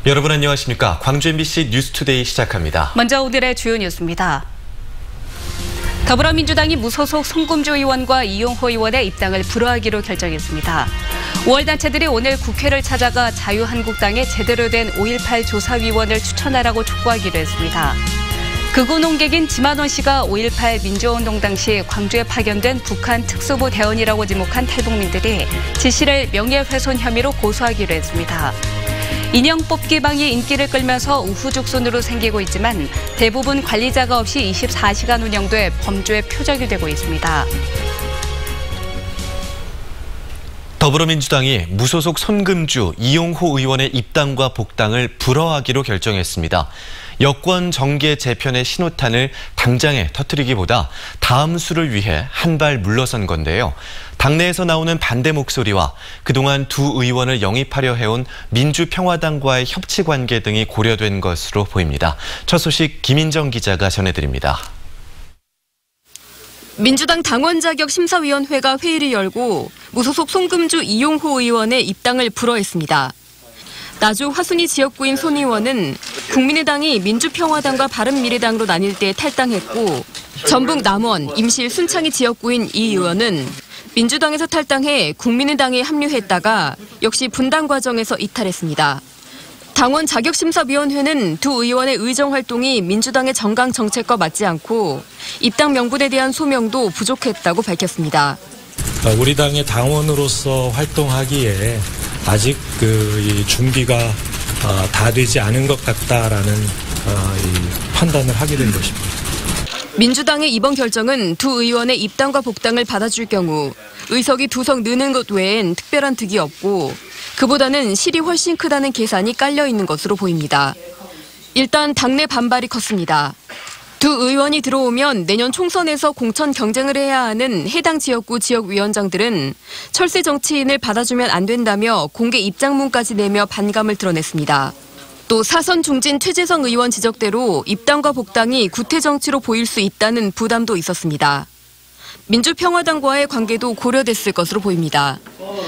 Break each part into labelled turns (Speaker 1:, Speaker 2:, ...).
Speaker 1: 여러분 안녕하십니까? 광주 MBC 뉴스투데이 시작합니다.
Speaker 2: 먼저 오늘의 주요 뉴스입니다. 더불어민주당이 무소속 송금주 의원과 이용호 의원의 입당을 불허하기로 결정했습니다. 5월 단체들이 오늘 국회를 찾아가 자유한국당에 제대로 된 5.18 조사위원을 추천하라고 촉구하기로 했습니다. 극우 농객인 지만원 씨가 5.18 민주화운동 당시 광주에 파견된 북한 특수부 대원이라고 지목한 탈북민들이 지 씨를 명예훼손 혐의로 고소하기로 했습니다. 인형 뽑기방이 인기를 끌면서 우후죽순으로 생기고 있지만 대부분 관리자가 없이 24시간 운영돼 범죄의 표적이 되고 있습니다.
Speaker 1: 더불어민주당이 무소속 손금주 이용호 의원의 입당과 복당을 불허하기로 결정했습니다. 여권 정계 재편의 신호탄을 당장에 터뜨리기보다 다음 수를 위해 한 발 물러선 건데요. 당내에서 나오는 반대 목소리와 그동안 두 의원을 영입하려 해온 민주평화당과의 협치 관계 등이 고려된 것으로 보입니다. 첫 소식 김인정 기자가 전해드립니다.
Speaker 3: 민주당 당원 자격 심사위원회가 회의를 열고 무소속 송금주 이용호 의원의 입당을 불허했습니다. 나주 화순이 지역구인 손 의원은 국민의당이 민주평화당과 바른미래당으로 나뉠 때 탈당했고 전북 남원, 임실, 순창이 지역구인 이 의원은 민주당에서 탈당해 국민의당에 합류했다가 역시 분당 과정에서 이탈했습니다. 당원 자격심사위원회는 두 의원의 의정 활동이 민주당의 정강 정책과 맞지 않고 입당 명분에 대한 소명도 부족했다고 밝혔습니다.
Speaker 4: 우리 당의 당원으로서 활동하기에 아직 이 준비가 다 되지 않은 것 같다라는 판단을 하게 된 것입니다.
Speaker 3: 민주당의 이번 결정은 두 의원의 입당과 복당을 받아줄 경우 의석이 2석 느는 것 외엔 특별한 득이 없고 그보다는 실이 훨씬 크다는 계산이 깔려 있는 것으로 보입니다. 일단 당내 반발이 컸습니다. 두 의원이 들어오면 내년 총선에서 공천 경쟁을 해야 하는 해당 지역구 지역위원장들은 철새 정치인을 받아주면 안 된다며 공개 입장문까지 내며 반감을 드러냈습니다. 또 사선 중진 최재성 의원 지적대로 입당과 복당이 구태 정치로 보일 수 있다는 부담도 있었습니다. 민주평화당과의 관계도 고려됐을 것으로 보입니다.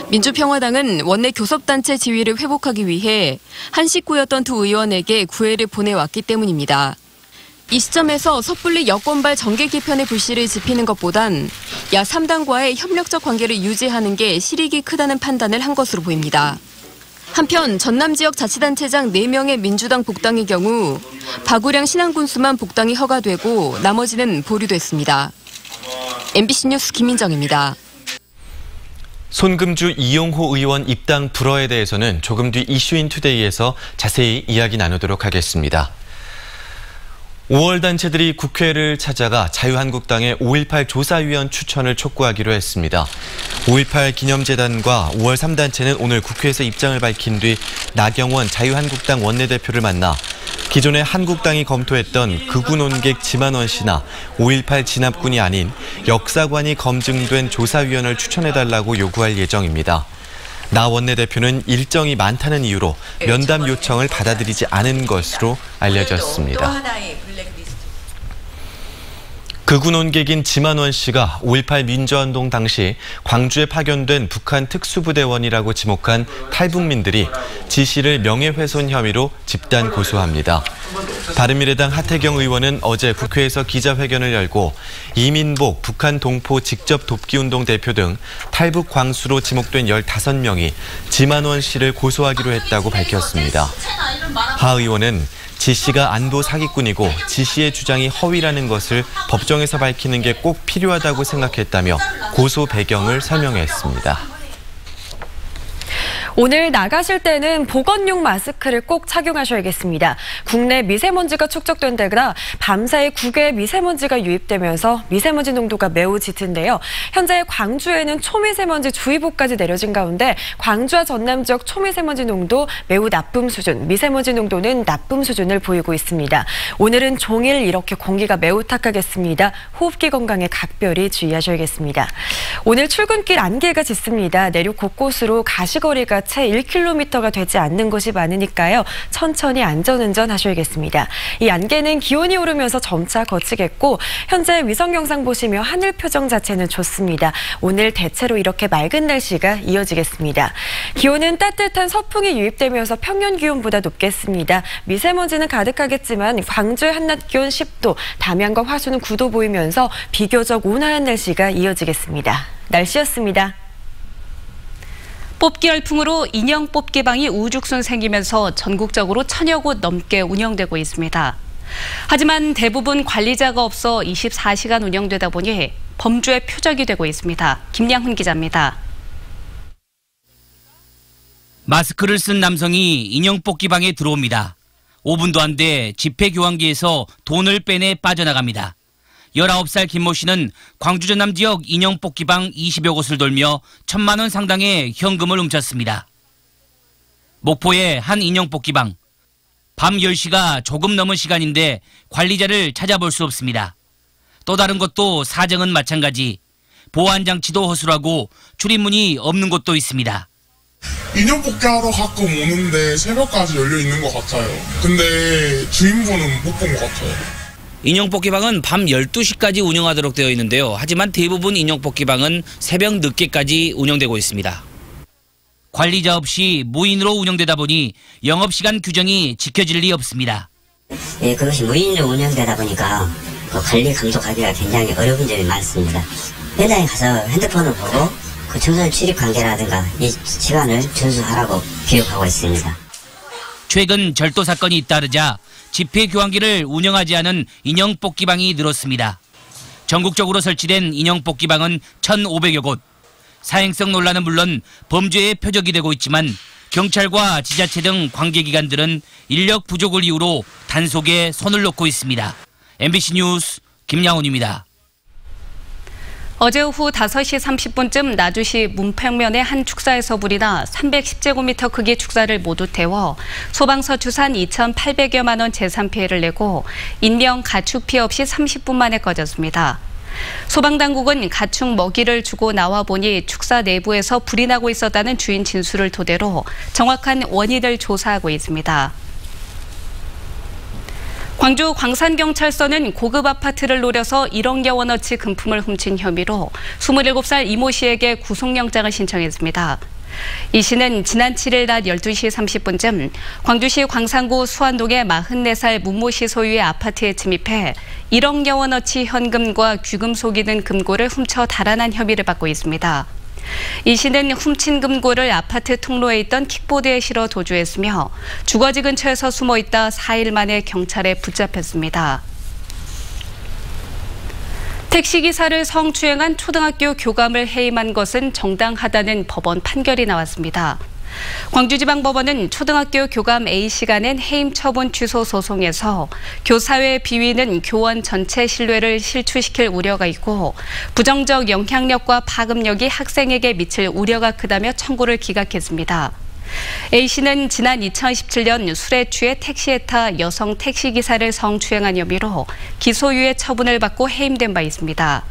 Speaker 3: 민주평화당은 원내 교섭단체 지위를 회복하기 위해 한 식구였던 두 의원에게 구애를 보내왔기 때문입니다. 이 시점에서 섣불리 여권발 정계 개편의 불씨를 지피는 것보단 야 3당과의 협력적 관계를 유지하는 게 실익이 크다는 판단을 한 것으로 보입니다. 한편 전남 지역 자치단체장 4명의 민주당 복당의 경우 박우량 신안군수만 복당이 허가되고 나머지는 보류됐습니다. MBC 뉴스 김민정입니다.
Speaker 1: 손금주 이용호 의원 입당 불허에 대해서는 조금 뒤 이슈인 투데이에서 자세히 이야기 나누도록 하겠습니다. 5월 단체들이 국회를 찾아가 자유한국당의 5.18 조사위원 추천을 촉구하기로 했습니다. 5.18 기념재단과 5월 3단체는 오늘 국회에서 입장을 밝힌 뒤 나경원 자유한국당 원내대표를 만나 기존에 한국당이 검토했던 극우 논객 지만원 씨나 5.18 진압군이 아닌 역사관이 검증된 조사위원을 추천해달라고 요구할 예정입니다. 나 원내대표는 일정이 많다는 이유로 면담 요청을 받아들이지 않은 것으로 알려졌습니다. 극우 논객인 지만원 씨가 5.18 민주화운동 당시 광주에 파견된 북한 특수부대원이라고 지목한 탈북민들이 지 씨를 명예훼손 혐의로 집단 고소합니다. 바른미래당 하태경 의원은 어제 국회에서 기자회견을 열고 이민복 북한 동포 직접 돕기운동 대표 등 탈북 광수로 지목된 15명이 지만원 씨를 고소하기로 했다고 밝혔습니다. 하 의원은 지 씨가 안보 사기꾼이고 지 씨의 주장이 허위라는 것을 법정에서 밝히는 게 꼭 필요하다고 생각했다며 고소 배경을 설명했습니다.
Speaker 5: 오늘 나가실 때는 보건용 마스크를 꼭 착용하셔야겠습니다. 국내 미세먼지가 축적된다거나 밤사이 국외 미세먼지가 유입되면서 미세먼지 농도가 매우 짙은데요. 현재 광주에는 초미세먼지 주의보까지 내려진 가운데 광주와 전남 지역 초미세먼지 농도 매우 나쁨 수준, 미세먼지 농도는 나쁨 수준을 보이고 있습니다. 오늘은 종일 이렇게 공기가 매우 탁하겠습니다. 호흡기 건강에 각별히 주의하셔야겠습니다. 오늘 출근길 안개가 짙습니다. 내륙 곳곳으로 가시거리가 채 1km가 되지 않는 곳이 많으니까요. 천천히 안전운전 하셔야겠습니다. 이 안개는 기온이 오르면서 점차 거치겠고 현재 위성 영상 보시며 하늘 표정 자체는 좋습니다. 오늘 대체로 이렇게 맑은 날씨가 이어지겠습니다. 기온은 따뜻한 서풍이 유입되면서 평년 기온보다 높겠습니다. 미세먼지는 가득하겠지만 광주의 한낮 기온 10도, 담양과 화수는 9도 보이면서 비교적 온화한 날씨가 이어지겠습니다. 날씨였습니다.
Speaker 2: 뽑기 열풍으로 인형 뽑기방이 우죽순 생기면서 전국적으로 1000여 곳 넘게 운영되고 있습니다. 하지만 대부분 관리자가 없어 24시간 운영되다 보니 범죄의 표적이 되고 있습니다. 김양훈 기자입니다.
Speaker 6: 마스크를 쓴 남성이 인형 뽑기방에 들어옵니다. 5분도 안 돼 지폐 교환기에서 돈을 빼내 빠져나갑니다. 19살 김모 씨는 광주 전남 지역 인형 뽑기방 20여 곳을 돌며 1,000만 원 상당의 현금을 훔쳤습니다. 목포의 한 인형 뽑기방. 밤 10시가 조금 넘은 시간인데 관리자를 찾아볼 수 없습니다. 또 다른 곳도 사정은 마찬가지. 보안 장치도 허술하고 출입문이 없는 곳도 있습니다.
Speaker 7: 인형 뽑기 하러 가끔 오는데 새벽까지 열려 있는 것 같아요. 근데 주인분은 못 본 것 같아요.
Speaker 6: 인형 뽑기방은 밤 12시까지 운영하도록 되어 있는데요. 하지만 대부분 인형 뽑기방은 새벽 늦게까지 운영되고 있습니다. 관리자 없이 무인으로 운영되다 보니 영업시간 규정이 지켜질 리 없습니다.
Speaker 8: 예, 그것이 무인으로 운영되다 보니까 관리 감독하기가 굉장히 어려운 점이 많습니다. 매장에 가서 핸드폰을 보고 그 청소년 출입 관계라든가 이 시간을 준수하라고 교육하고 있습니다.
Speaker 6: 최근 절도 사건이 잇따르자 지폐 교환기를 운영하지 않은 인형 뽑기방이 늘었습니다. 전국적으로 설치된 인형 뽑기방은 1,500여 곳. 사행성 논란은 물론 범죄의 표적이 되고 있지만 경찰과 지자체 등 관계기관들은 인력 부족을 이유로 단속에 손을 놓고 있습니다. MBC 뉴스 김양훈입니다.
Speaker 2: 어제 오후 5시 30분쯤 나주시 문평면의 한 축사에서 불이 나 310제곱미터 크기의 축사를 모두 태워 소방서 추산 2,800여만 원 재산 피해를 내고 인명 가축 피해 없이 30분 만에 꺼졌습니다. 소방당국은 가축 먹이를 주고 나와 보니 축사 내부에서 불이 나고 있었다는 주인 진술을 토대로 정확한 원인을 조사하고 있습니다. 광주 광산경찰서는 고급 아파트를 노려서 1억여 원어치 금품을 훔친 혐의로 27살 이모 씨에게 구속영장을 신청했습니다. 이 씨는 지난 7일 낮 12시 30분쯤 광주시 광산구 수안동의 44살 문모 씨 소유의 아파트에 침입해 1억여 원어치 현금과 귀금속이 든 금고를 훔쳐 달아난 혐의를 받고 있습니다. 이 씨는 훔친 금고를 아파트 통로에 있던 킥보드에 실어 도주했으며 주거지 근처에서 숨어있다 4일 만에 경찰에 붙잡혔습니다. 택시기사를 성추행한 초등학교 교감을 해임한 것은 정당하다는 법원 판결이 나왔습니다. 광주지방법원은 초등학교 교감 A씨가 낸 해임 처분 취소 소송에서 교사회 비위는 교원 전체 신뢰를 실추시킬 우려가 있고 부정적 영향력과 파급력이 학생에게 미칠 우려가 크다며 청구를 기각했습니다. A씨는 지난 2017년 술에 취해 택시에 타 여성 택시기사를 성추행한 혐의로 기소유예 처분을 받고 해임된 바 있습니다.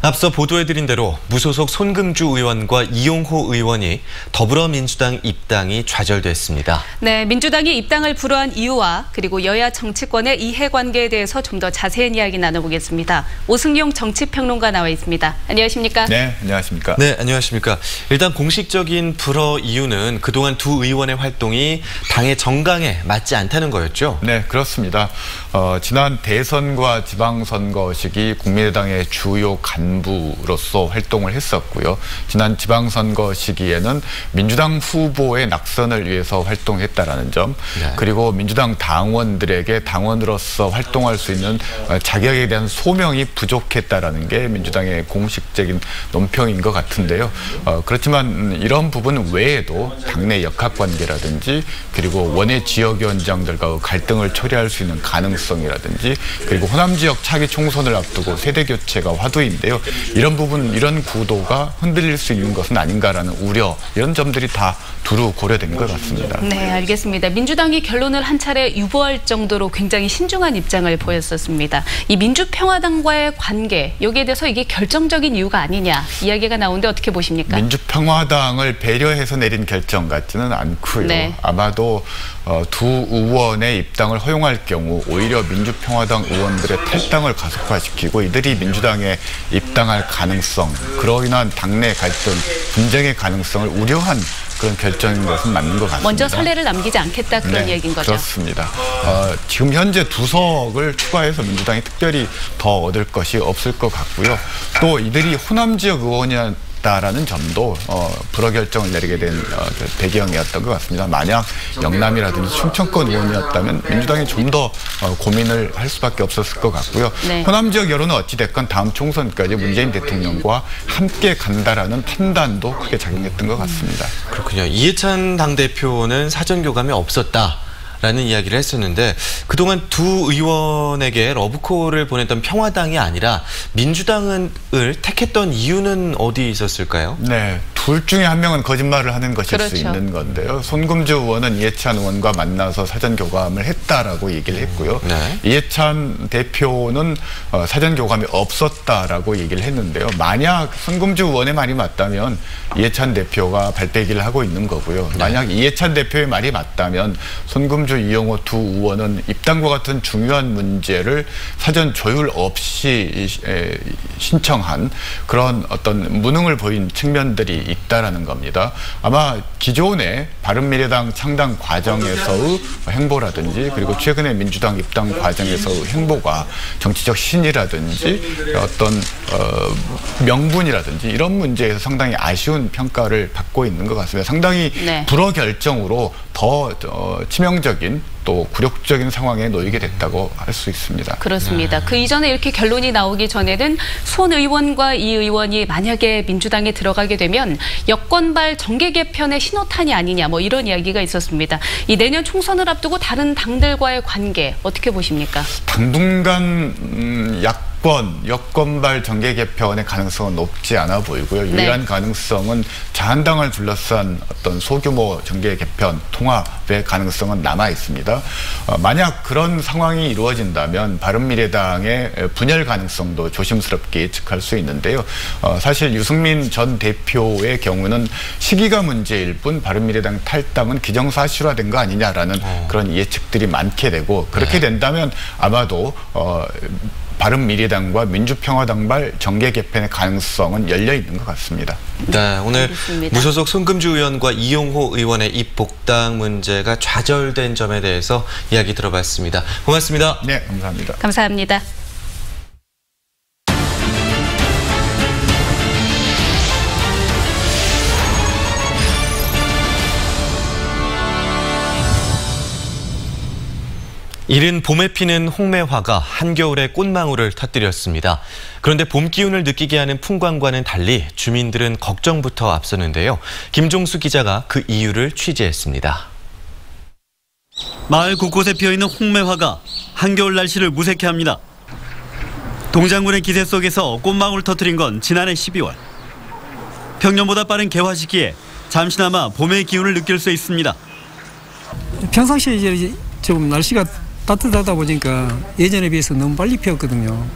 Speaker 1: 앞서 보도해드린 대로 무소속 손금주 의원과 이용호 의원이 더불어민주당 입당이 좌절됐습니다.
Speaker 2: 네, 민주당이 입당을 불허한 이유와 그리고 여야 정치권의 이해관계에 대해서 좀 더 자세한 이야기 나눠보겠습니다. 오승용 정치평론가 나와 있습니다. 안녕하십니까?
Speaker 9: 네, 안녕하십니까?
Speaker 1: 네, 안녕하십니까? 일단 공식적인 불허 이유는 그동안 두 의원의 활동이 당의 정강에 맞지 않다는 거였죠?
Speaker 9: 네, 그렇습니다. 지난 대선과 지방선거 시기 국민의당의 주요 간부로서 활동을 했었고요. 지난 지방선거 시기에는 민주당 후보의 낙선을 위해서 활동했다라는 점,
Speaker 1: 네.
Speaker 9: 그리고 민주당 당원들에게 당원으로서 활동할 수 있는 자격에 대한 소명이 부족했다라는 게 민주당의 공식적인 논평인 것 같은데요. 그렇지만 이런 부분 외에도 당내 역학관계라든지 그리고 원외 지역위원장들과 갈등을 초래할 수 있는 가능성이라든지 그리고 호남 지역 차기 총선을 앞두고 세대 교체가 화두인데요. 이런 부분, 이런 구도가 흔들릴 수 있는 것은 아닌가라는 우려, 이런 점들이 다 두루 고려된 것 같습니다.
Speaker 2: 네, 알겠습니다. 민주당이 결론을 한 차례 유보할 정도로 굉장히 신중한 입장을 보였었습니다. 이 민주평화당과의 관계, 여기에 대해서 이게 결정적인 이유가 아니냐 이야기가 나오는데 어떻게 보십니까?
Speaker 9: 민주평화당을 배려해서 내린 결정 같지는 않고요.
Speaker 2: 네.
Speaker 9: 아마도 두 의원의 입당을 허용할 경우 오히려 민주평화당 의원들의 탈당을 가속화시키고 이들이 민주당에 입당할 가능성, 그로 인한 당내 갈등, 분쟁의 가능성을 우려한 그런 결정인 것은 맞는 것 같습니다.
Speaker 2: 먼저 선례를 남기지 않겠다 그런 얘기인 거죠?
Speaker 9: 그렇습니다. 지금 현재 2석을 추가해서 민주당이 특별히 더 얻을 것이 없을 것 같고요. 또 이들이 호남 지역 의원이었다라는 점도 불허 결정을 내리게 된 배경이었던 것 같습니다. 만약 영남이라든지 충청권 의원이었다면 민주당이 좀 더 고민을 할 수밖에 없었을 것 같고요.
Speaker 2: 네.
Speaker 9: 호남 지역 여론은 어찌됐건 다음 총선까지 문재인 대통령과 함께 간다라는 판단도 크게 작용했던 것 같습니다.
Speaker 1: 그렇군요. 이해찬 당대표는 사전교감이 없었다라는 이야기를 했었는데 그동안 두 의원에게 러브콜을 보냈던 평화당이 아니라 민주당을 택했던 이유는 어디 있었을까요?
Speaker 9: 네. 둘 중에 한 명은 거짓말을 하는 것일
Speaker 2: 그렇죠.
Speaker 9: 수 있는 건데요. 손금주 의원은 이해찬 의원과 만나서 사전교감을 했다라고 얘기를 했고요.
Speaker 1: 네.
Speaker 9: 이해찬 대표는 사전교감이 없었다라고 얘기를 했는데요. 만약 손금주 의원의 말이 맞다면 이해찬 대표가 발빼기를 하고 있는 거고요. 만약 이해찬 대표의 말이 맞다면 손금주, 이용호 두 의원은 입당과 같은 중요한 문제를 사전 조율 없이 신청한 그런 어떤 무능을 보인 측면들이 있다라는 겁니다. 아마 기존의 바른미래당 창당 과정에서의 행보라든지 그리고 최근에 민주당 입당 과정에서의 행보가 정치적 신이라든지 어떤 명분이라든지 이런 문제에서 상당히 아쉬운 평가를 받고 있는 것 같습니다. 상당히
Speaker 2: 네.
Speaker 9: 불허 결정으로 더 치명적인 또 굴욕적인 상황에 놓이게 됐다고 할 수 있습니다.
Speaker 2: 그렇습니다. 그 이전에 이렇게 결론이 나오기 전에는 손 의원과 이 의원이 만약에 민주당에 들어가게 되면 여권발 정계 개편의 신호탄이 아니냐 뭐 이런 이야기가 있었습니다. 이 내년 총선을 앞두고 다른 당들과의 관계 어떻게 보십니까?
Speaker 9: 당분간 여권발 정계 개편의 가능성은 높지 않아 보이고요. 유일한
Speaker 2: 네.
Speaker 9: 가능성은 자한당을 둘러싼 어떤 소규모 정계 개편 통합의 가능성은 남아 있습니다. 만약 그런 상황이 이루어진다면 바른미래당의 분열 가능성도 조심스럽게 예측할 수 있는데요. 사실 유승민 전 대표의 경우는 시기가 문제일 뿐 바른미래당 탈당은 기정사실화된 거 아니냐라는 그런 예측들이 많게 되고 그렇게 된다면 아마도 바른미래당과 민주평화당발 정계 개편의 가능성은 열려 있는 것 같습니다.
Speaker 1: 네, 오늘
Speaker 2: 알겠습니다.
Speaker 1: 무소속 손금주 의원과 이용호 의원의 입복당 문제가 좌절된 점에 대해서 이야기 들어봤습니다. 고맙습니다.
Speaker 9: 네, 감사합니다.
Speaker 2: 감사합니다.
Speaker 1: 이른 봄에 피는 홍매화가 한겨울에 꽃망울을 터뜨렸습니다. 그런데 봄 기운을 느끼게 하는 풍광과는 달리 주민들은 걱정부터 앞서는데요. 김종수 기자가 그 이유를 취재했습니다.
Speaker 10: 마을 곳곳에 피어있는 홍매화가 한겨울 날씨를 무색해 합니다. 동장군의 기세 속에서 꽃망울을 터뜨린 건 지난해 12월. 평년보다 빠른 개화 시기에 잠시나마 봄의 기운을 느낄 수 있습니다.
Speaker 11: 평상시에 이제 좀 날씨가 따뜻하다 보니까 예전에 비해서 너무 빨리 피었거든요.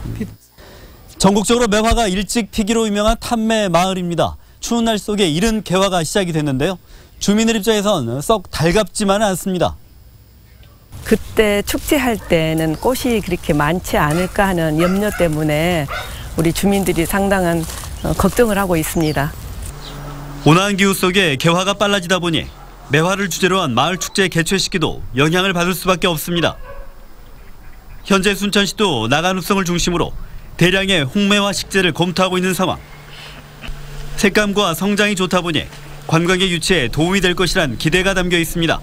Speaker 10: 전국적으로 매화가 일찍 피기로 유명한 탐매 마을입니다. 추운 날 속에 이른 개화가 시작이 됐는데요. 주민들 입장에선 썩 달갑지만은 않습니다.
Speaker 12: 그때 축제할 때는 꽃이 그렇게 많지 않을까 하는 염려 때문에 우리 주민들이 상당한 걱정을 하고 있습니다.
Speaker 10: 온화한 기후 속에 개화가 빨라지다 보니 매화를 주제로 한 마을 축제 개최 시기도 영향을 받을 수밖에 없습니다. 현재 순천시도 나간읍성을 중심으로 대량의 홍매화 식재를 검토하고 있는 상황. 색감과 성장이 좋다 보니 관광객 유치에 도움이 될 것이란 기대가 담겨 있습니다.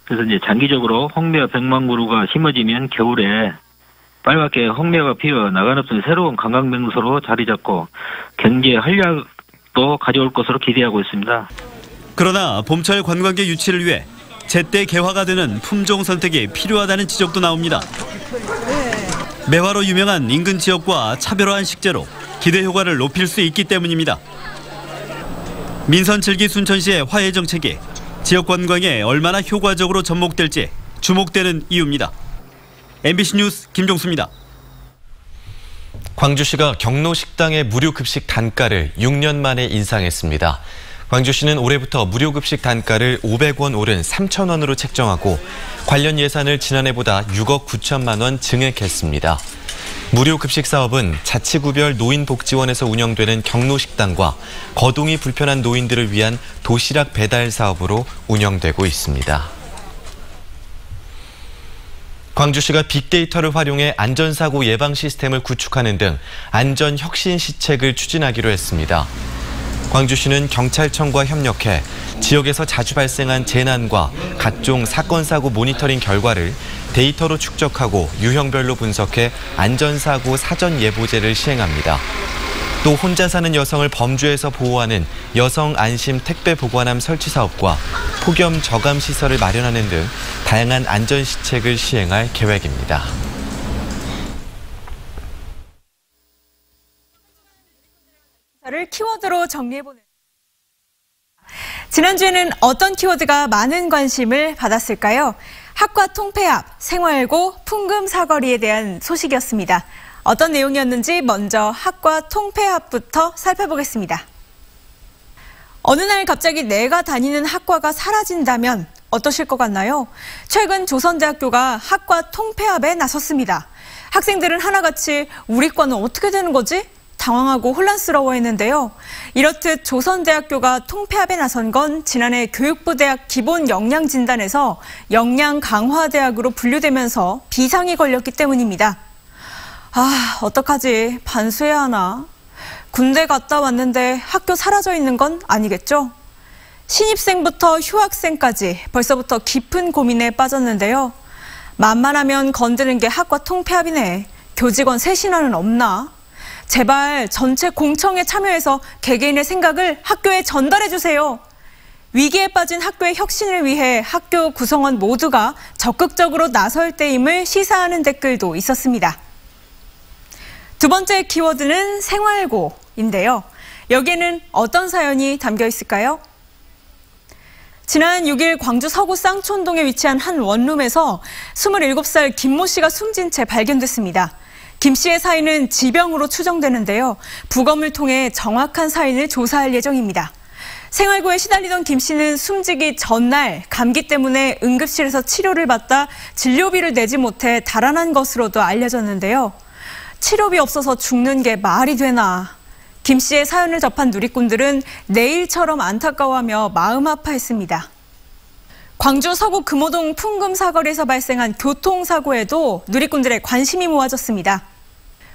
Speaker 13: 그래서 이제 장기적으로 홍매화 100만 그루가 심어지면 겨울에 빨갛게 홍매화가 피어 나간읍성의 새로운 관광 명소로 자리 잡고 경제 활력도 가져올 것으로 기대하고 있습니다.
Speaker 10: 그러나 봄철 관광객 유치를 위해 제때 개화가 되는 품종 선택이 필요하다는 지적도 나옵니다. 매화로 유명한 인근 지역과 차별화한 식재로 기대 효과를 높일 수 있기 때문입니다. 민선 7기 순천시의 화해 정책이 지역 관광에 얼마나 효과적으로 접목될지 주목되는 이유입니다. MBC 뉴스 김종수입니다.
Speaker 1: 광주시가 경로 식당의 무료 급식 단가를 6년 만에 인상했습니다. 광주시는 올해부터 무료 급식 단가를 500원 오른 3,000원으로 책정하고 관련 예산을 지난해보다 6억 9천만 원 증액했습니다. 무료 급식 사업은 자치구별 노인복지원에서 운영되는 경로식당과 거동이 불편한 노인들을 위한 도시락 배달 사업으로 운영되고 있습니다. 광주시가 빅데이터를 활용해 안전사고 예방 시스템을 구축하는 등 안전혁신시책을 추진하기로 했습니다. 광주시는 경찰청과 협력해 지역에서 자주 발생한 재난과 각종 사건, 사고 모니터링 결과를 데이터로 축적하고 유형별로 분석해 안전사고 사전 예보제를 시행합니다. 또 혼자 사는 여성을 범죄에서 보호하는 여성 안심 택배 보관함 설치 사업과 폭염 저감 시설을 마련하는 등 다양한 안전시책을 시행할 계획입니다.
Speaker 14: 를 키워드로 정리해보는 지난주에는 어떤 키워드가 많은 관심을 받았을까요? 학과 통폐합, 생활고, 풍금 사거리에 대한 소식이었습니다. 어떤 내용이었는지 먼저 학과 통폐합부터 살펴보겠습니다. 어느 날 갑자기 내가 다니는 학과가 사라진다면 어떠실 것 같나요? 최근 조선대학교가 학과 통폐합에 나섰습니다. 학생들은 하나같이 우리 과는 어떻게 되는 거지? 당황하고 혼란스러워했는데요. 이렇듯 조선대학교가 통폐합에 나선 건 지난해 교육부대학 기본역량진단에서 역량강화대학으로 분류되면서 비상이 걸렸기 때문입니다. 아, 어떡하지? 반수해야 하나? 군대 갔다 왔는데 학교 사라져 있는 건 아니겠죠? 신입생부터 휴학생까지 벌써부터 깊은 고민에 빠졌는데요. 만만하면 건드는 게 학과 통폐합이네. 교직원 쇄신안은 없나? 제발 전체 공청에 참여해서 개개인의 생각을 학교에 전달해주세요. 위기에 빠진 학교의 혁신을 위해 학교 구성원 모두가 적극적으로 나설 때임을 시사하는 댓글도 있었습니다. 두 번째 키워드는 생활고인데요. 여기에는 어떤 사연이 담겨 있을까요? 지난 6일 광주 서구 쌍촌동에 위치한 한 원룸에서 27살 김모 씨가 숨진 채 발견됐습니다. 김 씨의 사인은 지병으로 추정되는데요. 부검을 통해 정확한 사인을 조사할 예정입니다. 생활고에 시달리던 김 씨는 숨지기 전날 감기 때문에 응급실에서 치료를 받다 진료비를 내지 못해 달아난 것으로도 알려졌는데요. 치료비 없어서 죽는 게 말이 되나. 김 씨의 사연을 접한 누리꾼들은 내일처럼 안타까워하며 마음 아파했습니다. 광주 서구 금호동 풍금 사거리에서 발생한 교통사고에도 누리꾼들의 관심이 모아졌습니다.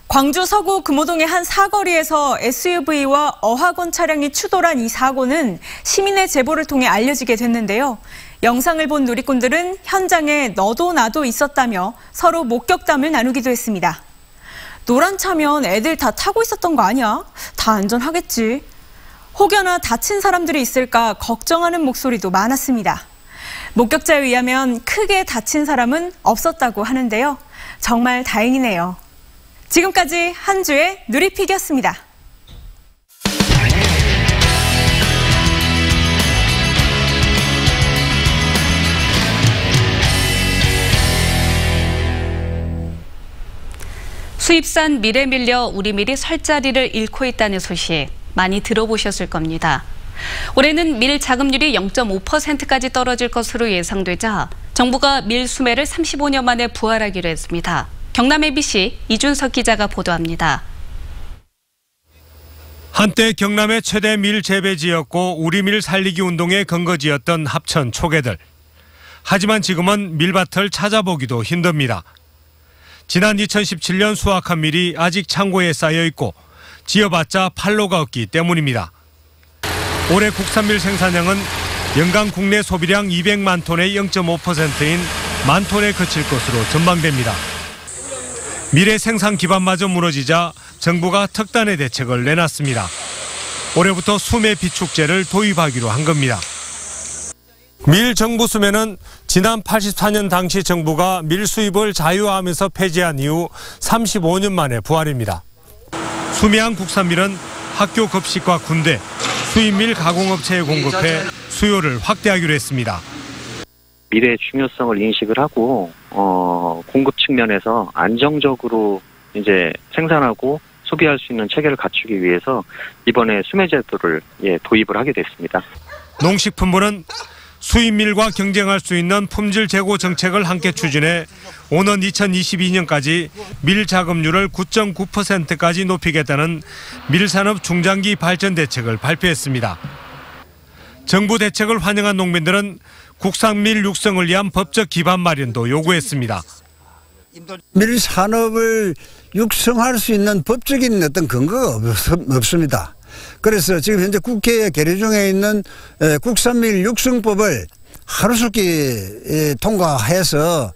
Speaker 14: 광주 서구 금호동의 한 사거리에서 SUV와 어학원 차량이 추돌한 이 사고는 시민의 제보를 통해 알려지게 됐는데요. 영상을 본 누리꾼들은 현장에 너도 나도 있었다며 서로 목격담을 나누기도 했습니다. 노란 차면 애들 다 타고 있었던 거 아니야? 다 안전하겠지. 혹여나 다친 사람들이 있을까 걱정하는 목소리도 많았습니다. 목격자에 의하면 크게 다친 사람은 없었다고 하는데요. 정말 다행이네요. 지금까지 한 주의 누리픽이었습니다.
Speaker 2: 수입산 밀에 밀려 우리 밀이 설 자리를 잃고 있다는 소식 많이 들어보셨을 겁니다. 올해는 밀 자급률이 0.5%까지 떨어질 것으로 예상되자 정부가 밀 수매를 35년 만에 부활하기로 했습니다. 경남 MBC 이준석 기자가 보도합니다.
Speaker 15: 한때 경남의 최대 밀 재배지였고 우리 밀 살리기 운동의 근거지였던 합천 초계들. 하지만 지금은 밀밭을 찾아보기도 힘듭니다. 지난 2017년 수확한 밀이 아직 창고에 쌓여 있고 지어봤자 판로가 없기 때문입니다. 올해 국산밀 생산량은 연간 국내 소비량 200만 톤의 0.5%인 만 톤에 그칠 것으로 전망됩니다. 밀의 생산 기반마저 무너지자 정부가 특단의 대책을 내놨습니다. 올해부터 수매 비축제를 도입하기로 한 겁니다. 밀 정부 수매는 지난 84년 당시 정부가 밀 수입을 자유화하면서 폐지한 이후 35년 만에 부활입니다. 수매한 국산밀은 학교 급식과 군대, 수입밀 가공업체에 공급해 수요를 확대하기로 했습니다.
Speaker 16: 밀의 중요성을 인식을 하고 공급 측면에서 안정적으로 이제 생산하고 소비할 수 있는 체계를 갖추기 위해서 이번에 수매 제도를 도입을 하게 됐습니다.
Speaker 15: 농식품부는 수입밀과 경쟁할 수 있는 품질 제고 정책을 함께 추진해 오는 2022년까지 밀 자급률을 9.9%까지 높이겠다는 밀산업 중장기 발전 대책을 발표했습니다. 정부 대책을 환영한 농민들은 국산밀 육성을 위한 법적 기반 마련도 요구했습니다.
Speaker 17: 밀 산업을 육성할 수 있는 법적인 어떤 근거가 없습니다. 그래서 지금 현재 국회에 계류 중에 있는 국산밀 육성법을 하루속히 통과해서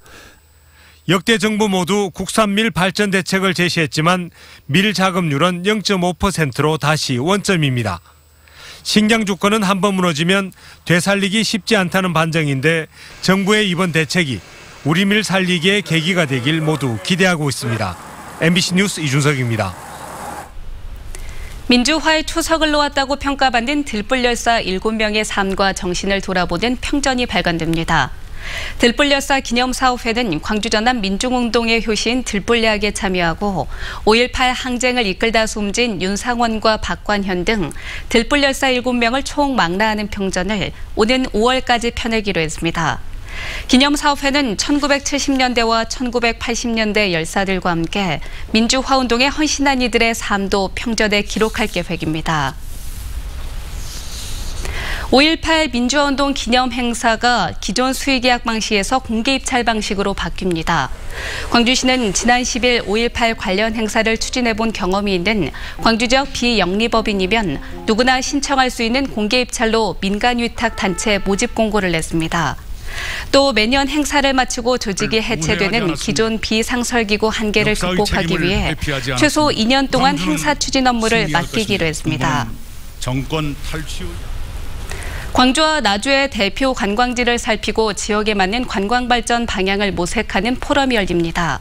Speaker 15: 역대 정부 모두 국산밀 발전 대책을 제시했지만 밀 자급률은 0.5%로 다시 원점입니다. 식량 주권은 한번 무너지면 되살리기 쉽지 않다는 반증인데 정부의 이번 대책이 우리 밀 살리기의 계기가 되길 모두 기대하고 있습니다. MBC 뉴스 이준석입니다.
Speaker 2: 민주화의 초석을 놓았다고 평가받는 들불열사 7명의 삶과 정신을 돌아보는 평전이 발간됩니다. 들불열사 기념사업회는 광주 전남 민중운동의 효시인 들불야학에 참여하고 5.18 항쟁을 이끌다 숨진 윤상원과 박관현 등 들불열사 7명을 총 망라하는 평전을 오는 5월까지 펴내기로 했습니다. 기념사업회는 1970년대와 1980년대 열사들과 함께 민주화운동에 헌신한 이들의 삶도 평전에 기록할 계획입니다. 5.18 민주화운동 기념 행사가 기존 수의계약 방식에서 공개 입찰 방식으로 바뀝니다. 광주시는 지난 10일 5.18 관련 행사를 추진해본 경험이 있는 광주 지역 비영리법인이면 누구나 신청할 수 있는 공개 입찰로 민간위탁 단체 모집 공고를 냈습니다. 또 매년 행사를 마치고 조직이 해체되는 기존 비상설기구 한계를 극복하기 위해 최소 2년 동안 행사 추진 업무를 맡기기로 했습니다.
Speaker 18: 정권 탈취
Speaker 2: 광주와 나주의 대표 관광지를 살피고 지역에 맞는 관광발전 방향을 모색하는 포럼이 열립니다.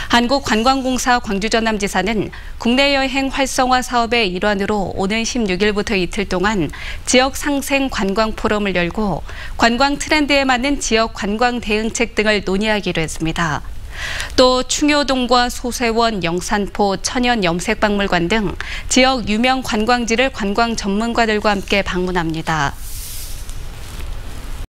Speaker 2: 한국관광공사 광주전남지사는 국내 여행 활성화 사업의 일환으로 오는 16일부터 이틀 동안 지역 상생 관광 포럼을 열고 관광 트렌드에 맞는 지역 관광 대응책 등을 논의하기로 했습니다. 또 충효동과 소세원, 영산포, 천연 염색박물관 등 지역 유명 관광지를 관광 전문가들과 함께 방문합니다.